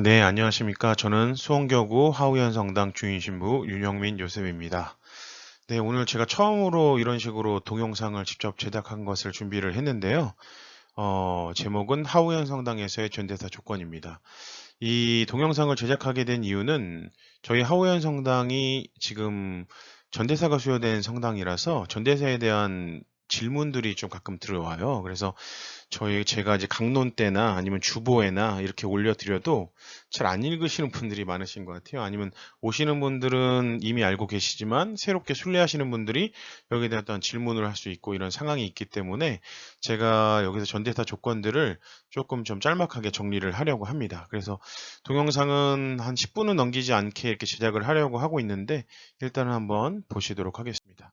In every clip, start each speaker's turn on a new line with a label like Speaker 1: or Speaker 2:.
Speaker 1: 네, 안녕하십니까. 저는 수원교구 하우현 성당 주인신부 윤영민 요셉입니다. 네, 오늘 제가 처음으로 이런 식으로 동영상을 직접 제작한 것을 준비를 했는데요. 제목은 하우현 성당에서의 전대사 조건입니다. 이 동영상을 제작하게 된 이유는 저희 하우현 성당이 지금 전대사가 수여된 성당이라서 전대사에 대한 질문들이 좀 가끔 들어와요. 그래서 제가 이제 강론 때나 아니면 주보에나 이렇게 올려드려도 잘 안 읽으시는 분들이 많으신 것 같아요. 아니면 오시는 분들은 이미 알고 계시지만 새롭게 순례하시는 분들이 여기에 대한 어떤 질문을 할 수 있고 이런 상황이 있기 때문에 제가 여기서 전대사 조건들을 조금 좀 짤막하게 정리를 하려고 합니다. 그래서 동영상은 한 10분은 넘기지 않게 이렇게 제작을 하려고 하고 있는데 일단은 한번 보시도록 하겠습니다.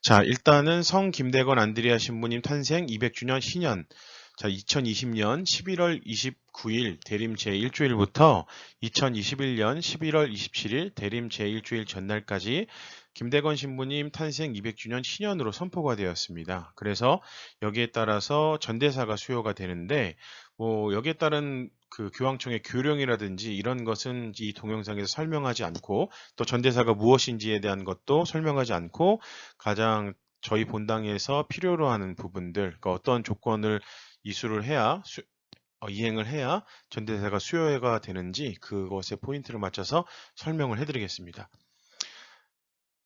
Speaker 1: 자, 일단은 성 김대건 안드레아 신부님 탄생 200주년 신년. 자, 2020년 11월 29일 대림 제1주일부터 2021년 11월 27일 대림 제1주일 전날까지 김대건 신부님 탄생 200주년 신년으로 선포가 되었습니다. 그래서 여기에 따라서 전대사가 수요가 되는데, 여기에 따른 그 교황청의 교령이라든지 이런 것은 이 동영상에서 설명하지 않고, 또 전대사가 무엇인지에 대한 것도 설명하지 않고, 가장 저희 본당에서 필요로 하는 부분들, 그러니까 어떤 조건을 이수를 해야 이행을 해야 전대사가 수요가 되는지 그것에 포인트를 맞춰서 설명을 해드리겠습니다.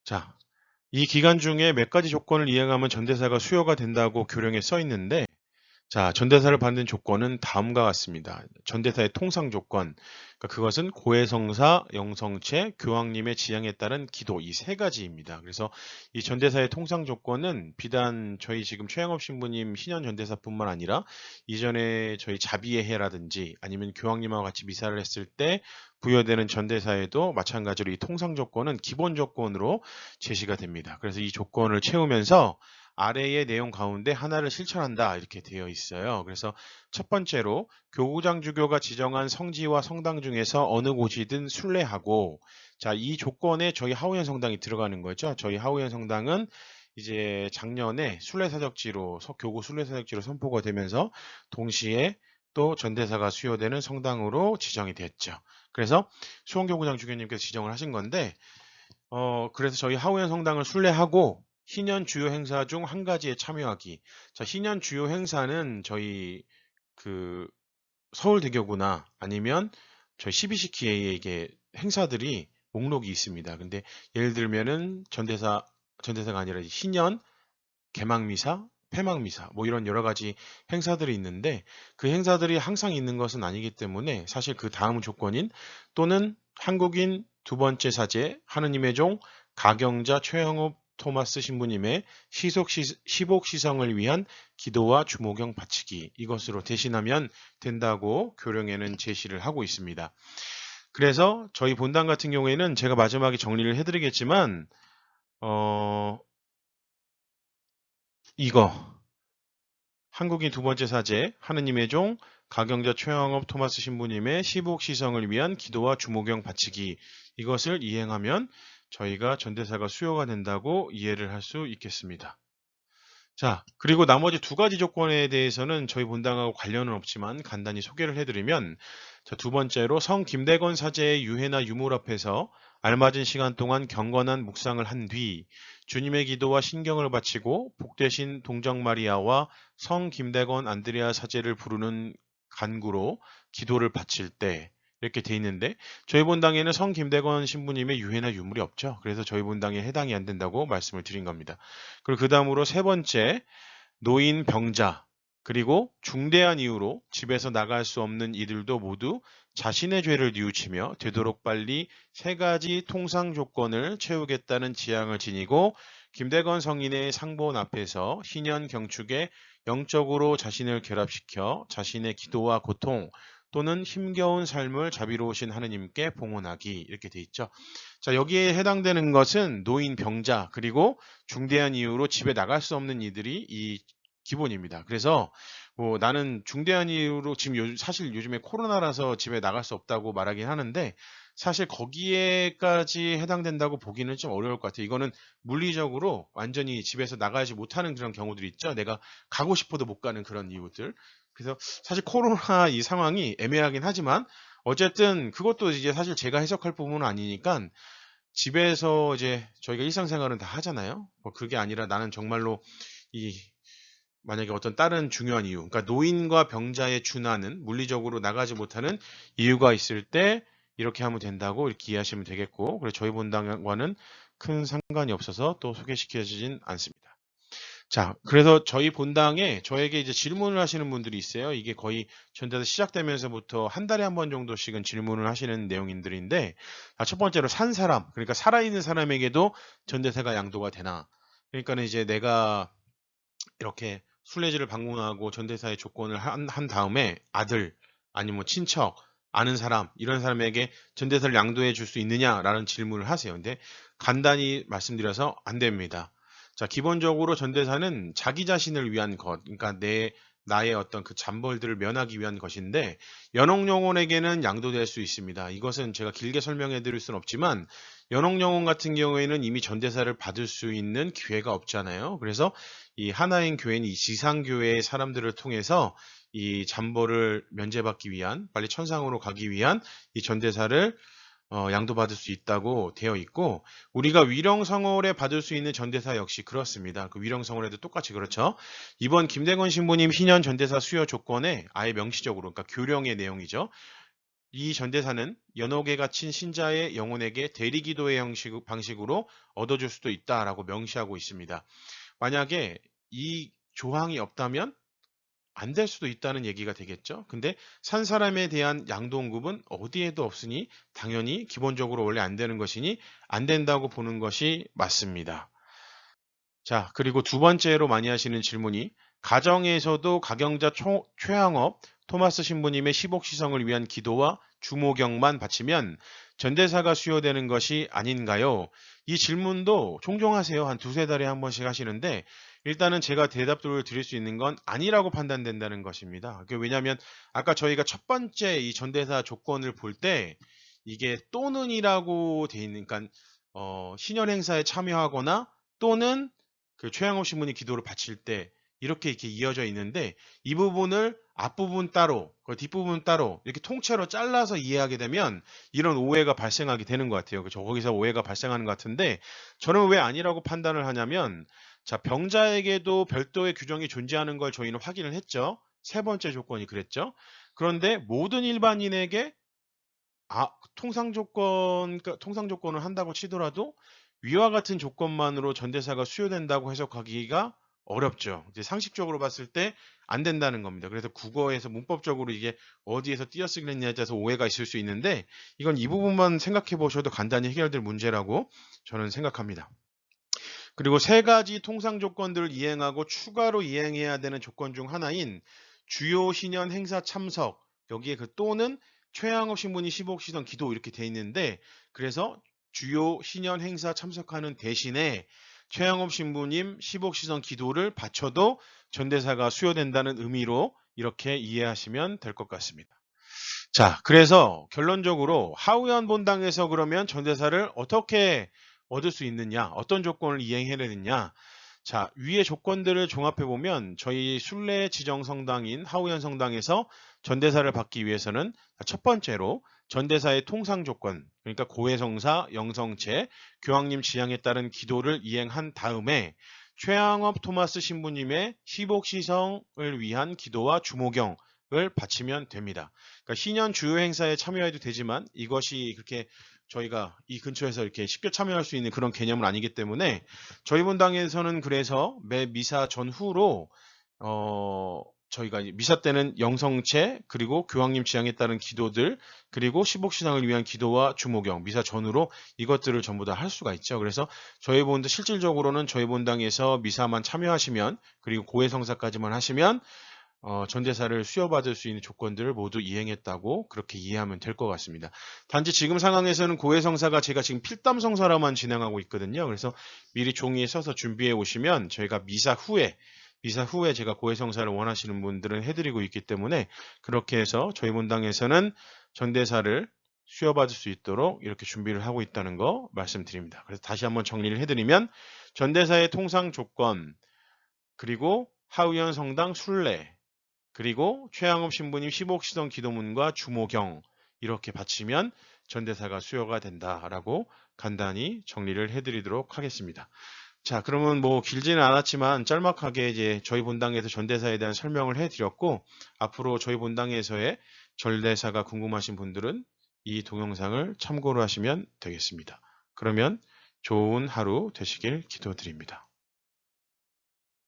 Speaker 1: 자, 이 기간 중에 몇 가지 조건을 이행하면 전대사가 수요가 된다고 교령에 써 있는데, 자, 전대사를 받는 조건은 다음과 같습니다. 전대사의 통상 조건, 그러니까 그것은 고해성사, 영성체, 교황님의 지향에 따른 기도 이 세 가지입니다. 그래서 이 전대사의 통상 조건은 비단 저희 지금 최영업 신부님 신현 전대사뿐만 아니라 이전에 저희 자비의 해라든지 아니면 교황님하고 같이 미사를 했을 때 부여되는 전대사에도 마찬가지로 이 통상 조건은 기본 조건으로 제시가 됩니다. 그래서 이 조건을 채우면서 아래의 내용 가운데 하나를 실천한다 이렇게 되어 있어요. 그래서 첫 번째로 교구장주교가 지정한 성지와 성당 중에서 어느 곳이든 순례하고, 자, 이 조건에 저희 하우현 성당이 들어가는 거죠. 저희 하우현 성당은 이제 작년에 순례사적지로 교구 순례사적지로 선포가 되면서 동시에 또 전대사가 수요되는 성당으로 지정이 됐죠. 그래서 수원교구장 주교님께서 지정을 하신 건데, 그래서 저희 하우현 성당을 순례하고 희년 주요 행사 중 한 가지에 참여하기. 자, 희년 주요 행사는 저희 그 서울대교구나 아니면 저희 CBCK에 이게 행사들이 목록이 있습니다. 근데 예를 들면은 전대사가 아니라 희년 개막미사, 폐막미사, 뭐 이런 여러 가지 행사들이 있는데 그 행사들이 항상 있는 것은 아니기 때문에 사실 그 다음 조건인 또는 한국인 두 번째 사제 하느님의 종 가경자 최영업 토마스 신부님의 시복 시성을 위한 기도와 주모경 바치기 이것으로 대신하면 된다고 교령에는 제시를 하고 있습니다. 그래서 저희 본당 같은 경우에는 제가 마지막에 정리를 해드리겠지만 이거 한국인 두 번째 사제, 하느님의 종, 가경자 최영업 토마스 신부님의 시복 시성을 위한 기도와 주모경 바치기 이것을 이행하면 저희가 전대사가 수요가 된다고 이해를 할 수 있겠습니다. 자, 그리고 나머지 두 가지 조건에 대해서는 저희 본당하고 관련은 없지만 간단히 소개를 해드리면, 자, 두 번째로 성 김대건 사제의 유해나 유물 앞에서 알맞은 시간 동안 경건한 묵상을 한 뒤 주님의 기도와 신경을 바치고 복되신 동정 마리아와 성 김대건 안드레아 사제를 부르는 간구로 기도를 바칠 때 이렇게 돼 있는데 저희 본당에는 성 김대건 신부님의 유해나 유물이 없죠. 그래서 저희 본당에 해당이 안 된다고 말씀을 드린 겁니다. 그리고 그 다음으로 세 번째, 노인, 병자, 그리고 중대한 이유로 집에서 나갈 수 없는 이들도 모두 자신의 죄를 뉘우치며 되도록 빨리 세 가지 통상 조건을 채우겠다는 지향을 지니고 김대건 성인의 상본 앞에서 희년 경축에 영적으로 자신을 결합시켜 자신의 기도와 고통 또는 힘겨운 삶을 자비로우신 하느님께 봉헌하기 이렇게 돼 있죠. 자, 여기에 해당되는 것은 노인, 병자, 그리고 중대한 이유로 집에 나갈 수 없는 이들이 이 기본입니다. 그래서 뭐 나는 중대한 이유로 지금 사실 요즘에 코로나라서 집에 나갈 수 없다고 말하긴 하는데 사실 거기에까지 해당된다고 보기는 좀 어려울 것 같아요. 이거는 물리적으로 완전히 집에서 나가지 못하는 그런 경우들이 있죠. 내가 가고 싶어도 못 가는 그런 이유들. 그래서 사실 코로나 이 상황이 애매하긴 하지만 어쨌든 그것도 이제 사실 제가 해석할 부분은 아니니까 집에서 이제 저희가 일상생활은 다 하잖아요. 뭐 그게 아니라 나는 정말로 이 만약에 어떤 다른 중요한 이유, 그러니까 노인과 병자의 준하는 물리적으로 나가지 못하는 이유가 있을 때 이렇게 하면 된다고 이렇게 이해하시면 되겠고, 그래서 저희 본당과는 큰 상관이 없어서 또 소개시켜주진 않습니다. 자, 그래서 저희 본당에 저에게 이제 질문을 하시는 분들이 있어요. 이게 거의 전대사 시작되면서부터 한 달에 한 번 정도씩은 질문을 하시는 내용들인데, 첫 번째로 산 사람, 그러니까 살아있는 사람에게도 전대사가 양도가 되나? 그러니까는 이제 내가 이렇게 순례지를 방문하고 전대사의 조건을 한 다음에 아들, 아니면 뭐 친척, 아는 사람, 이런 사람에게 전대사를 양도해 줄 수 있느냐라는 질문을 하세요. 근데 간단히 말씀드려서 안 됩니다. 자, 기본적으로 전대사는 자기 자신을 위한 것, 그러니까 나의 어떤 그 잠벌들을 면하기 위한 것인데, 연옥영혼에게는 양도될 수 있습니다. 이것은 제가 길게 설명해 드릴 수는 없지만, 연옥영혼 같은 경우에는 이미 전대사를 받을 수 있는 기회가 없잖아요. 그래서 이 하나인 교회는 이 지상교회의 사람들을 통해서 이 잠벌을 면제받기 위한, 빨리 천상으로 가기 위한 이 전대사를 양도받을 수 있다고 되어 있고, 우리가 위령성월에 받을 수 있는 전대사 역시 그렇습니다. 그 위령성월에도 똑같이 그렇죠. 이번 김대건 신부님 희년 전대사 수여 조건에 아예 명시적으로, 그러니까 교령의 내용이죠. 이 전대사는 연옥에 갇힌 신자의 영혼에게 대리기도의 방식으로 얻어줄 수도 있다라고 명시하고 있습니다. 만약에 이 조항이 없다면 안 될 수도 있다는 얘기가 되겠죠. 근데 산 사람에 대한 양도응급은 어디에도 없으니 당연히 기본적으로 원래 안 되는 것이니 안 된다고 보는 것이 맞습니다. 자, 그리고 두 번째로 많이 하시는 질문이, 가정에서도 가경자 최항업 토마스 신부님의 시복시성을 위한 기도와 주모경만 바치면 전대사가 수여되는 것이 아닌가요? 이 질문도 종종 하세요. 한 두세 달에 한 번씩 하시는데, 일단은 제가 대답을 드릴 수 있는 건 아니라고 판단된다는 것입니다. 왜냐하면 아까 저희가 첫 번째 이 전대사 조건을 볼 때 이게 또는이라고 돼 있는, 그러니까 신년 행사에 참여하거나 또는 그 최양호 신부님 기도를 바칠 때 이렇게 이어져 있는데, 이 부분을 앞부분 따로, 그 뒷부분 따로 이렇게 통째로 잘라서 이해하게 되면 이런 오해가 발생하게 되는 것 같아요. 그죠? 거기서 오해가 발생하는 것 같은데, 저는 왜 아니라고 판단을 하냐면, 자, 병자에게도 별도의 규정이 존재하는 걸 저희는 확인을 했죠. 세 번째 조건이 그랬죠. 그런데 모든 일반인에게 그러니까 통상 조건을 한다고 치더라도 위와 같은 조건만으로 전대사가 수여된다고 해석하기가 어렵죠. 이제 상식적으로 봤을 때 안 된다는 겁니다. 그래서 국어에서 문법적으로 이게 어디에서 띄어쓰기를 했냐에 따라서 오해가 있을 수 있는데, 이건 이 부분만 생각해 보셔도 간단히 해결될 문제라고 저는 생각합니다. 그리고 세 가지 통상 조건들을 이행하고 추가로 이행해야 되는 조건 중 하나인 주요 신년 행사 참석, 여기에 그 또는 최양업 신부님 시복시선 기도 이렇게 돼 있는데, 그래서 주요 신년 행사 참석하는 대신에 최양업 신부님 시복시선 기도를 바쳐도 전대사가 수여된다는 의미로 이렇게 이해하시면 될 것 같습니다. 자, 그래서 결론적으로 하우연 본당에서 그러면 전대사를 어떻게 얻을 수 있느냐, 어떤 조건을 이행해야 되느냐. 자, 위의 조건들을 종합해 보면 저희 순례 지정 성당인 하우연 성당에서 전대사를 받기 위해서는 첫 번째로 전대사의 통상 조건, 그러니까 고해성사, 영성체, 교황님 지향에 따른 기도를 이행한 다음에 최양업 토마스 신부님의 시복시성을 위한 기도와 주모경을 바치면 됩니다. 그러니까 신년 주요 행사에 참여해도 되지만 이것이 그렇게 저희가 이 근처에서 이렇게 쉽게 참여할 수 있는 그런 개념은 아니기 때문에, 저희 본당에서는 그래서 매 미사 전후로 저희가 미사 때는 영성체, 그리고 교황님 지향에 따른 기도들, 그리고 시복신앙을 위한 기도와 주모경, 미사 전후로 이것들을 전부 다 할 수가 있죠. 그래서 저희 본당 실질적으로는 저희 본당에서 미사만 참여하시면, 그리고 고해성사까지만 하시면 전대사를 수여받을 수 있는 조건들을 모두 이행했다고 그렇게 이해하면 될 것 같습니다. 단지 지금 상황에서는 고해성사가 제가 지금 필담성사로만 진행하고 있거든요. 그래서 미리 종이에 써서 준비해 오시면 저희가 미사 후에 제가 고해성사를 원하시는 분들은 해드리고 있기 때문에, 그렇게 해서 저희 본당에서는 전대사를 수여받을 수 있도록 이렇게 준비를 하고 있다는 거 말씀드립니다. 그래서 다시 한번 정리를 해드리면, 전대사의 통상 조건, 그리고 하우연 성당 순례, 그리고 최양업 신부님 시복시성 기도문과 주모경, 이렇게 바치면 전대사가 수여가 된다라고 간단히 정리를 해드리도록 하겠습니다. 자, 그러면 뭐 길지는 않았지만 짤막하게 이제 저희 본당에서 전대사에 대한 설명을 해드렸고, 앞으로 저희 본당에서의 전대사가 궁금하신 분들은 이 동영상을 참고로 하시면 되겠습니다. 그러면 좋은 하루 되시길 기도드립니다.